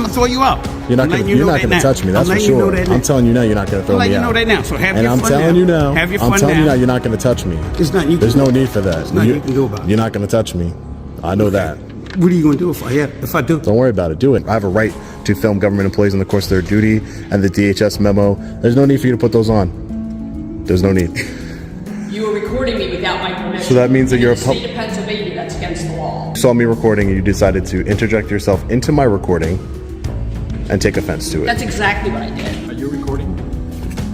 I'm gonna throw you out. You're not gonna touch me. That's for sure. I'm telling you now, you're not gonna throw me out. I'm letting you know that now. So have your fun now. And I'm telling you now. Have your fun now. I'm telling you now, you're not gonna touch me. There's nothing you can There's no need for that. There's nothing you can do about it. You're not gonna touch me. I know that. What are you gonna do if I do? Don't worry about it. Do it. I have a right to film government employees in the course of their duty, and the DHS memo. There's no need for you to put those on. There's no need. You were recording me without my permission. So that means that you're a state of Pennsylvania. That's against the law. You saw me recording, and you decided to interject yourself into my recording and take offense to it. That's exactly what I did. Are you recording?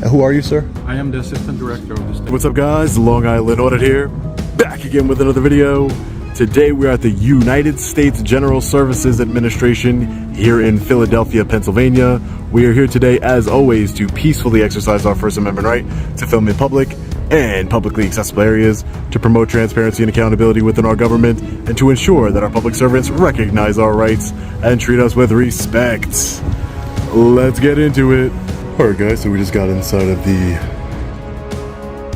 Who are you, sir? I am the assistant director of the state. What's up, guys? Long Island Audit here, back again with another video. Today we're at the United States General Services Administration here in Philadelphia, Pennsylvania. We are here today, as always, to peacefully exercise our First Amendment right to film in public and publicly accessible areas, to promote transparency and accountability within our government, and to ensure that our public servants recognize our rights and treat us with respect. Let's get into it. All right, guys, so we just got inside of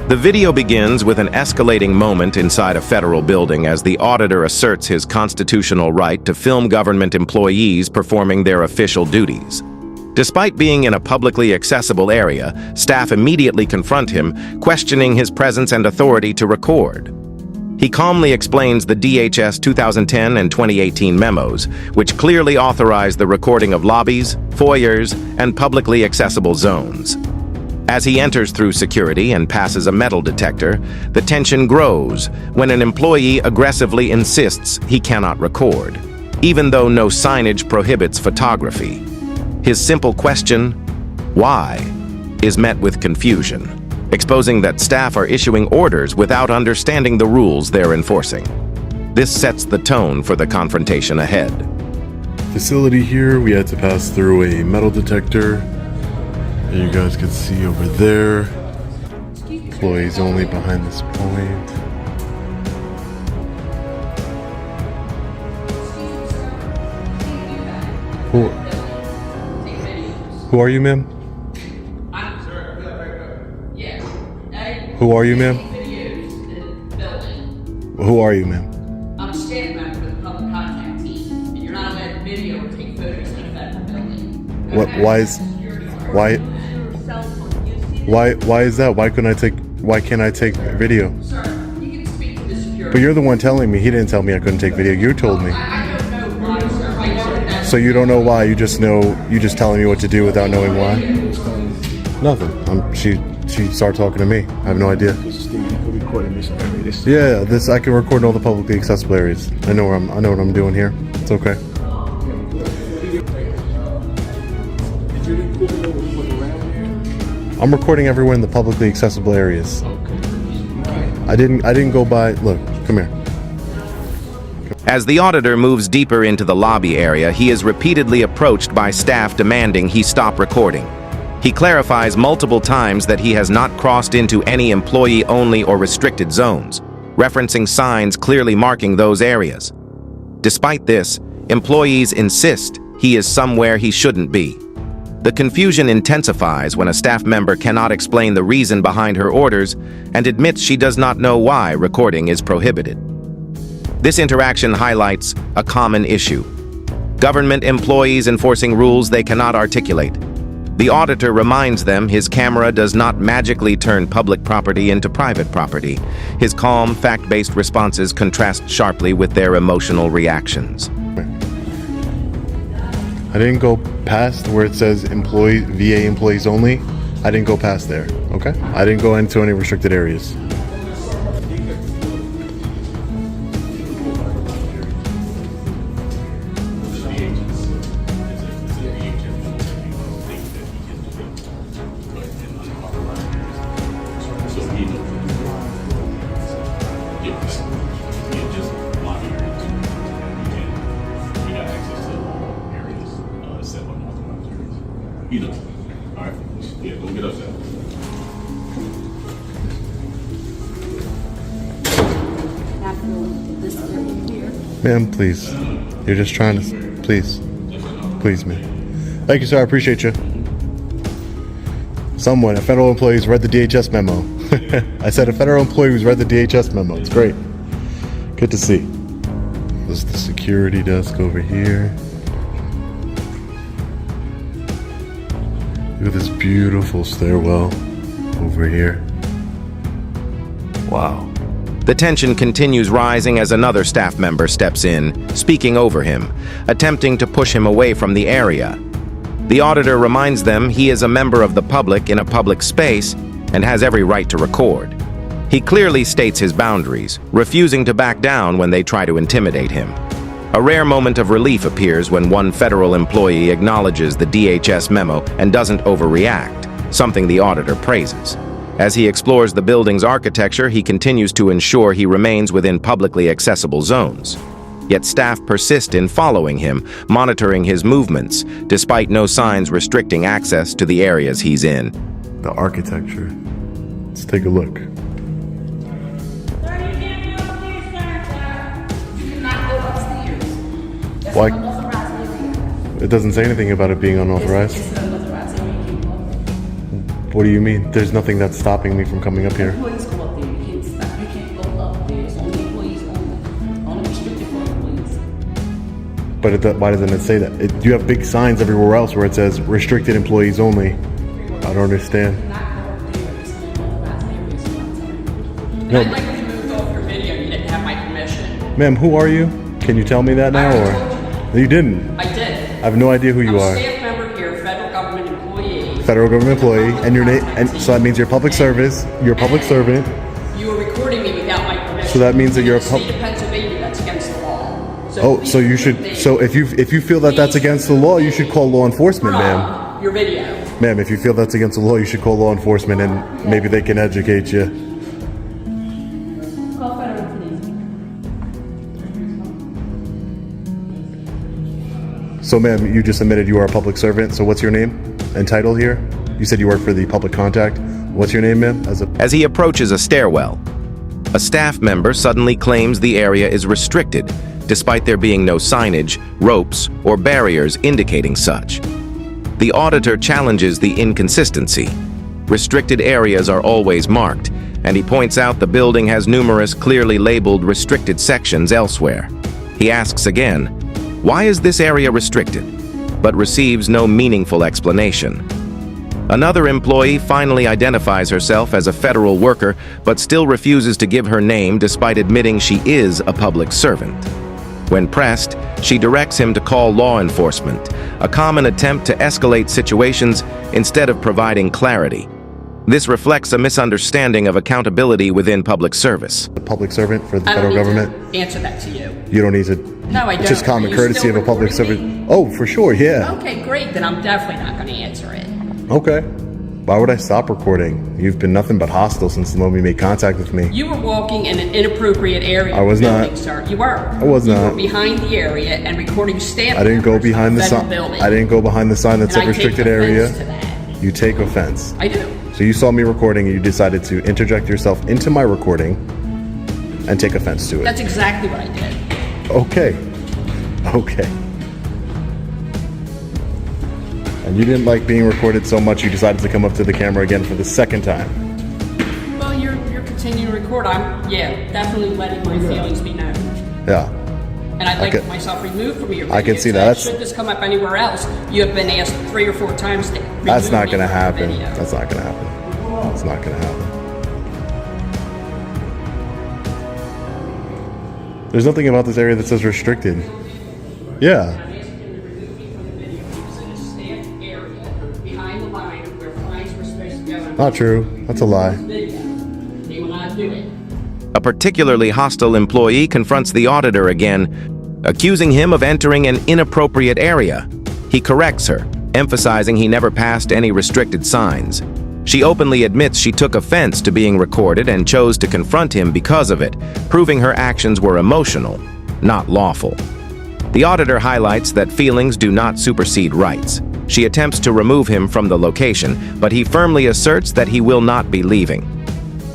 The video begins with an escalating moment inside a federal building as the auditor asserts his constitutional right to film government employees performing their official duties. Despite being in a publicly accessible area, staff immediately confront him, questioning his presence and authority to record. He calmly explains the DHS 2010 and 2018 memos, which clearly authorize the recording of lobbies, foyers, and publicly accessible zones. As he enters through security and passes a metal detector, the tension grows when an employee aggressively insists he cannot record, even though no signage prohibits photography. His simple question, "Why?" is met with confusion, exposing that staff are issuing orders without understanding the rules they're enforcing. This sets the tone for the confrontation ahead. facility here. We had to pass through a metal detector. You guys can see over there, employees only behind this point. Who are you, ma'am? Who are you, ma'am? Who are you, ma'am? I'm a staff member of the public contact team, and you're not allowed to video or take photos in a federal building. What? Why is that? Why can't I take video? Sir, you can speak to the security. But you're the one telling me. He didn't tell me I couldn't take video. You told me. I don't know why, sir. I know that. So you don't know why? You just telling me what to do without knowing why? Nothing. She started talking to me. I have no idea. Yeah, I can record in all the publicly accessible areas. I know what I'm doing here. It's okay. I'm recording everywhere in the publicly accessible areas. I didn't go by. Look, come here. As the auditor moves deeper into the lobby area, he is repeatedly approached by staff demanding he stop recording. He clarifies multiple times that he has not crossed into any employee-only or restricted zones, referencing signs clearly marking those areas. Despite this, employees insist he is somewhere he shouldn't be. The confusion intensifies when a staff member cannot explain the reason behind her orders and admits she does not know why recording is prohibited. This interaction highlights a common issue: government employees enforcing rules they cannot articulate. The auditor reminds them his camera does not magically turn public property into private property. His calm, fact-based responses contrast sharply with their emotional reactions. I didn't go past where it says VA employees only. I didn't go past there, okay? I didn't go into any restricted areas. Alright? Yeah, go get upset. Ma'am, please. You're just trying to... Please. Please, ma'am. Thank you, sir. I appreciate you. A federal employee's read the DHS memo. I said a federal employee who's read the DHS memo. It's great. Good to see. This is the security desk over here. Look at this beautiful stairwell over here. Wow. The tension continues rising as another staff member steps in, speaking over him, attempting to push him away from the area. The auditor reminds them he is a member of the public in a public space and has every right to record. He clearly states his boundaries, refusing to back down when they try to intimidate him. A rare moment of relief appears when one federal employee acknowledges the DHS memo and doesn't overreact, something the auditor praises. As he explores the building's architecture, he continues to ensure he remains within publicly accessible zones. Yet staff persist in following him, monitoring his movements, despite no signs restricting access to the areas he's in. The architecture. Let's take a look. Sir, you can't go upstairs, sir. You cannot go upstairs. That's Why? an unauthorized area. It doesn't say anything about it being unauthorized. It's an unauthorized area. You can't go up there. What do you mean? There's nothing that's stopping me from coming up here. Employees go up there. You can't stop. You can't go up there. It's only employees only. Only restricted for employees. But why doesn't it say that? You have big signs everywhere else where it says restricted employees only. I don't understand. Not go up there. It's an unauthorized area. It's not No. I'd like you moved off your video. You didn't have my permission. Ma'am, who are you? Can you tell me that now? I already Or told you didn't? I did. I have no idea who you I'm a are. staff member here, federal government employee. Federal government employee, and your name, and so that means you're public service. You're a public servant. You were recording me without my permission. So that means that you're a In the state of Pennsylvania, that's against the law. Oh, so you should. So if you feel that that's against the law, you should call law enforcement, ma'am. Your video. Ma'am, if you feel that's against the law, you should call law enforcement, and maybe they can educate you. Call federal police. So, ma'am, you just admitted you are a public servant. So, what's your name and title here? You said you work for the public contact. What's your name, ma'am? As he approaches a stairwell, a staff member suddenly claims the area is restricted, despite there being no signage, ropes, or barriers indicating such. The auditor challenges the inconsistency. Restricted areas are always marked, and he points out the building has numerous clearly labeled restricted sections elsewhere. He asks again, why is this area restricted? But receives no meaningful explanation. Another employee finally identifies herself as a federal worker, but still refuses to give her name despite admitting she is a public servant. When pressed, she directs him to call law enforcement, a common attempt to escalate situations instead of providing clarity. This reflects a misunderstanding of accountability within public service. A public servant for the I don't federal need government. to answer that to you. You don't need to. No, I It's just don't. common Are you courtesy still of a public recording servant. Oh, for sure, yeah. Okay, great. Then I'm definitely not going to answer it. Okay. Why would I stop recording? You've been nothing but hostile since the moment you made contact with me. You were walking in an inappropriate area. I was of the building, not. Sir. You were. I was You not. were behind the area and recording staff. I didn't go members behind of the federal sign. building. I didn't go behind the sign that And said I take restricted offense area. to that. You take offense. I do. So you saw me recording and you decided to interject yourself into my recording and take offense to it. That's exactly what I did. Okay. Okay. And you didn't like being recorded so much you decided to come up to the camera again for the second time. Well, you're continuing to record. I'm definitely letting my feelings be known. Yeah. And I'd like can- myself removed from your video. I can see so that. That's- should this come up anywhere else, you have been asked 3 or 4 times to remove That's not me going to from the happen. video. That's not going to happen. That's not going to happen. There's nothing about this area that says restricted. Yeah. I'm asking him to remove me from the video. He was in a staffed area behind the line of where flags were supposed to go. Not true. That's a lie. Video. He will not do it. A particularly hostile employee confronts the auditor again, accusing him of entering an inappropriate area. He corrects her, emphasizing he never passed any restricted signs. She openly admits she took offense to being recorded and chose to confront him because of it, proving her actions were emotional, not lawful. The auditor highlights that feelings do not supersede rights. She attempts to remove him from the location, but he firmly asserts that he will not be leaving.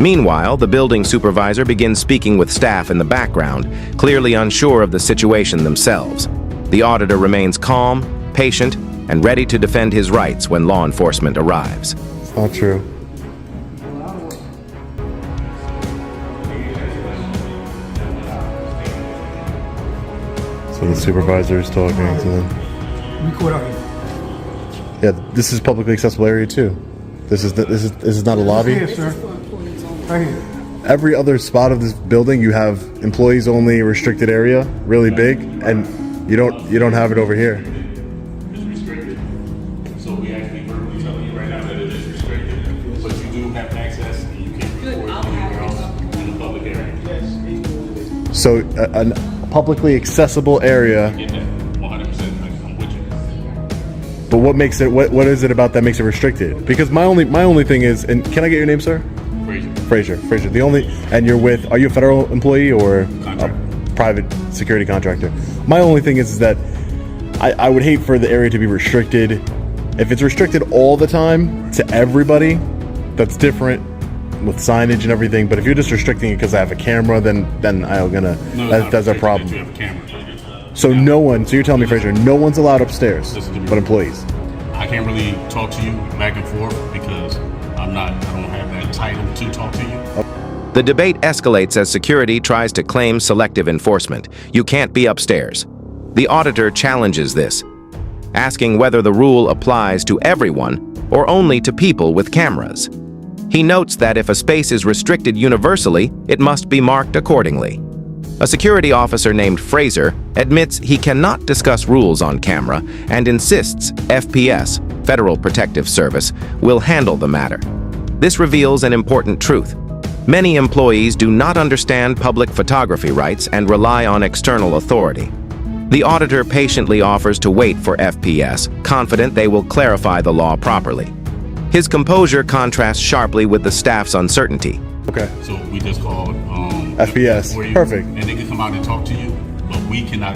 Meanwhile, the building supervisor begins speaking with staff in the background, clearly unsure of the situation themselves. The auditor remains calm, patient, and ready to defend his rights when law enforcement arrives. It's not true. So the supervisor is talking to them. Record out here. Yeah, this is publicly accessible area too. This is not a lobby. Here, sir. Right here. Every other spot of this building, you have employees only, restricted area, really big, and you don't have it over here. It's restricted. So we actually verbally telling you right now that it is restricted, but you do have access and you can record anywhere else in the public area. So a publicly accessible area. Get that 100%. I'm with you. But what makes it? What is it about that makes it restricted? Because my only thing is, and can I get your name, sir? Frazier. The only, and you're with, are you a federal employee or a private security contractor? My only thing is that I would hate for the area to be restricted. If it's restricted all the time to everybody, that's different with signage and everything. But if you're just restricting it because I have a camera, then I'm gonna, that's a problem. You have a camera. So no one, so you're telling me, Frazier, no one's allowed upstairs but employees? I can't really talk to you back and forth because I don't have that title to talk to you. The debate escalates as security tries to claim selective enforcement. You can't be upstairs. The auditor challenges this, asking whether the rule applies to everyone or only to people with cameras. He notes that if a space is restricted universally, it must be marked accordingly. A security officer named Fraser admits he cannot discuss rules on camera and insists FPS, Federal Protective Service, will handle the matter. This reveals an important truth. Many employees do not understand public photography rights and rely on external authority. The auditor patiently offers to wait for FPS, confident they will clarify the law properly. His composure contrasts sharply with the staff's uncertainty. Okay. So we just called FPS. for you, Perfect. and they can come out and talk to you, but we cannot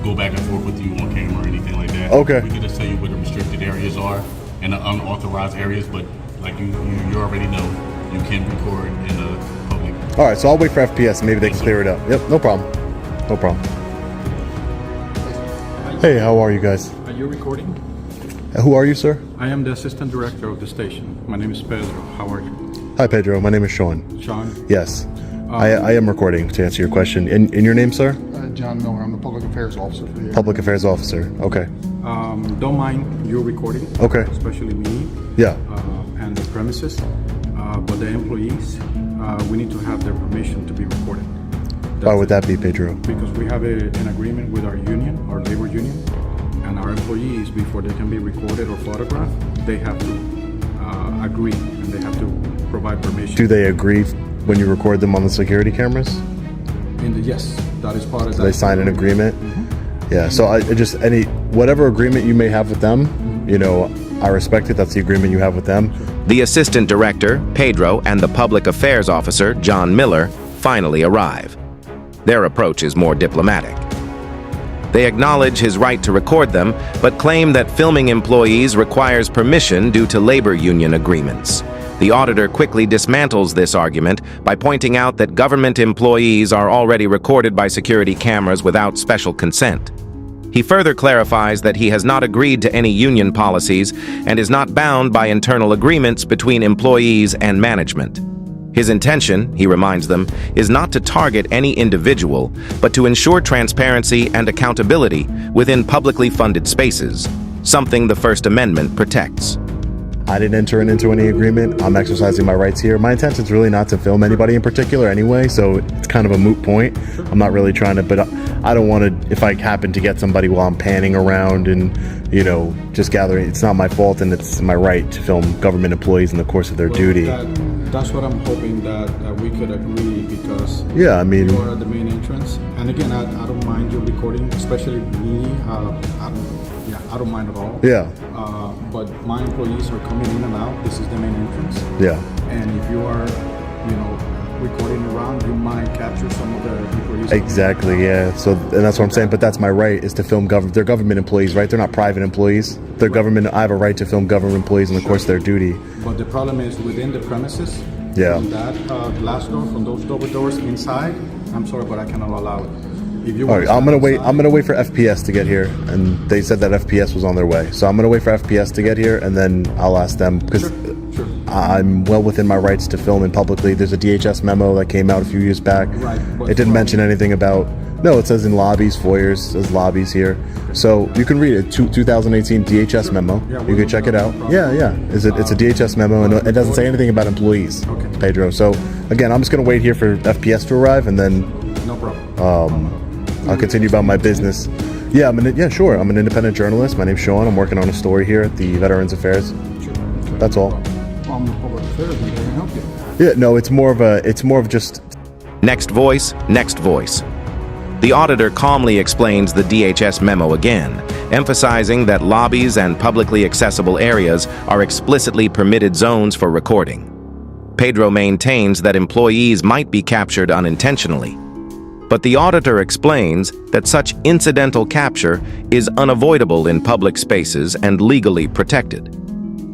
go back and forth with you on camera or anything like that. Okay. We can just tell you where the restricted areas are and the unauthorized areas, but like you already know, you can record in the public. All right, so I'll wait for FPS. Maybe they can clear it up. Yep, no problem. No problem. Hey, how are you guys? Are you recording? Who are you, sir? I am the assistant director of the station. My name is Pedro. How are you? Hi, Pedro. My name is Sean. Sean? Yes. I am recording to answer your question. And your name, sir? John Miller. I'm the public affairs officer for the Public affairs officer. Okay. Don't mind you recording. Okay. Especially me. Yeah. And the premises. But the employees, we need to have their permission to be recorded. Why would that be, Pedro? Because we have an agreement with our union, our labor union, and our employees, before they can be recorded or photographed, they have to agree and they have to provide permission. Do they agree when you record them on the security cameras? Yes, that is part of that. They sign an agreement? Mm-hmm. Yeah, so I just, whatever agreement you may have with them, I respect it. That's the agreement you have with them. The assistant director, Pedro, and the public affairs officer, John Miller, finally arrive. Their approach is more diplomatic. They acknowledge his right to record them, but claim that filming employees requires permission due to labor union agreements. The auditor quickly dismantles this argument by pointing out that government employees are already recorded by security cameras without special consent. He further clarifies that he has not agreed to any union policies and is not bound by internal agreements between employees and management. His intention, he reminds them, is not to target any individual, but to ensure transparency and accountability within publicly funded spaces, something the First Amendment protects. I didn't enter into any agreement. I'm exercising my rights here. My intention is really not to film anybody in particular anyway, so it's kind of a moot point. I'm not really trying to, but I don't want to, if I happen to get somebody while I'm panning around and, just gathering, it's not my fault and it's my right to film government employees in the course of their duty. That's what I'm hoping that we could agree, because Yeah, I mean, you are at the main entrance. And again, I don't mind you recording, especially me. I don't mind at all. yeah, But my employees are coming in and out. This is the main entrance. yeah. And if you are, recording around, you might capture some of the employees. Exactly, yeah. So, and that's what I'm saying. But that's my right, is to film they're government employees, right? They're not private employees. They're government. I have a right to film government employees in the course of their duty. But the problem is within the premises. Yeah. From that glass door, from those double doors inside. I'm sorry, but I cannot allow it. If you All right, I'm gonna wait. I'm gonna wait for FPS to get here, and they said that FPS was on their way. So I'm gonna wait for FPS to get here, and then I'll ask them, because Sure. I'm well within my rights to film in publicly. There's a DHS memo that came out a few years back. Right, but It didn't mention anything about No, it says in lobbies, foyers, it says lobbies here. So you can read it, 2018 DHS memo. You can check it out. Yeah. It's a DHS memo, and it doesn't say anything about employees, Pedro. So again, I'm just gonna wait here for FPS to arrive, and then No problem. I'll continue about my business. Yeah, sure. I'm an independent journalist. My name's Sean. I'm working on a story here at the Veterans Affairs. That's all. Well, I'm the public affairs, I can help you. Yeah, no, it's more of just. Next voice, next voice. The auditor calmly explains the DHS memo again, emphasizing that lobbies and publicly accessible areas are explicitly permitted zones for recording. Pedro maintains that employees might be captured unintentionally, but the auditor explains that such incidental capture is unavoidable in public spaces and legally protected.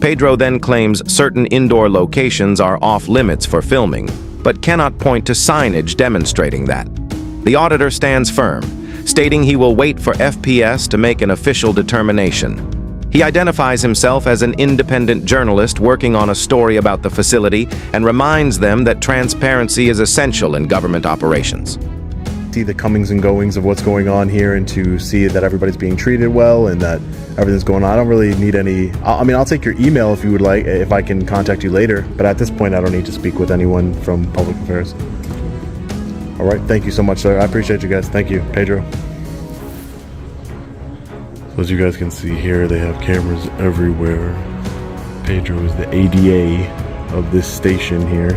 Pedro then claims certain indoor locations are off-limits for filming, but cannot point to signage demonstrating that. The auditor stands firm, stating he will wait for FPS to make an official determination. He identifies himself as an independent journalist working on a story about the facility and reminds them that transparency is essential in government operations. See the comings and goings of what's going on here, and to see that everybody's being treated well and that everything's going on. I don't really need any. I'll take your email if you would like, if I can contact you later, but at this point I don't need to speak with anyone from public affairs. All right, thank you so much, sir. I appreciate you guys. Thank you, Pedro. So as you guys can see here, they have cameras everywhere. Pedro is the ADA of this station here.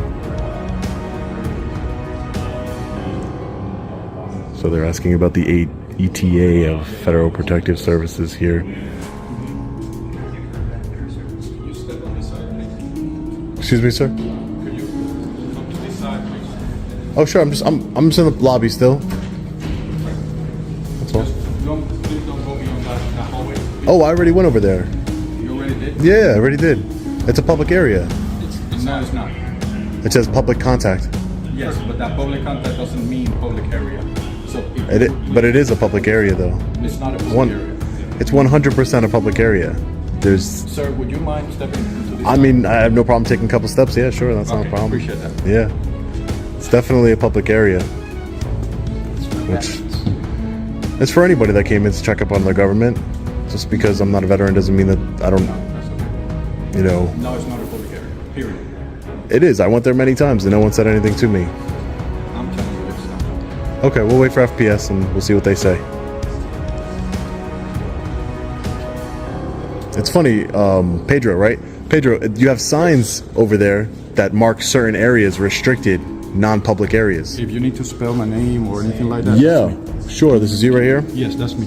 So they're asking about the ETA of Federal Protective Services here. Excuse me, sir? Oh, sure. I'm just in the lobby still. That's all. Please don't go beyond that hallway. Oh, I already went over there. You already did? Yeah, I already did. It's a public area. It's not. It says public contact. Yes, but that public contact doesn't mean public area. So But it is a public area, though. it's not a public area. It's 100% a public area. There's. Sir, would you mind stepping into this? I mean, I have no problem taking a couple steps. Yeah, sure. That's not a problem. Appreciate that. Yeah. It's definitely a public area. Which, it's for anybody that came in to check up on the government. Just because I'm not a veteran doesn't mean that I don't, That's okay. you know. No, it's not a public area. Period. It is. I went there many times and no one said anything to me. I'm telling you, it's not. Okay, we'll wait for FPS and we'll see what they say. It's funny, Pedro, right? Pedro, you have signs over there that mark certain areas restricted, non-public areas. If you need to spell my name or anything like that. Yeah, that's me. sure. This is you right here. Yes, that's me.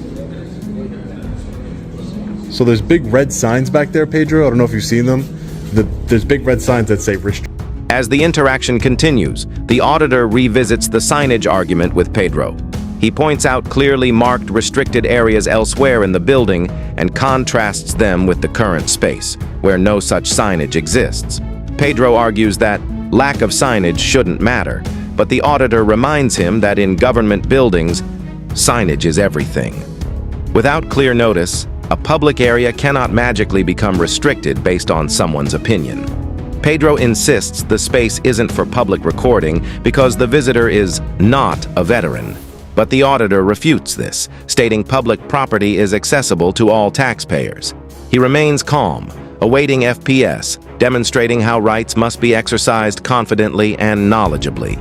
So there's big red signs back there, Pedro. I don't know if you've seen them. There's big red signs that say restricted. As the interaction continues, the auditor revisits the signage argument with Pedro. He points out clearly marked restricted areas elsewhere in the building and contrasts them with the current space, where no such signage exists. Pedro argues that lack of signage shouldn't matter, but the auditor reminds him that in government buildings, signage is everything. Without clear notice, a public area cannot magically become restricted based on someone's opinion. Pedro insists the space isn't for public recording because the visitor is not a veteran. But the auditor refutes this, stating public property is accessible to all taxpayers. He remains calm, awaiting FPS, demonstrating how rights must be exercised confidently and knowledgeably.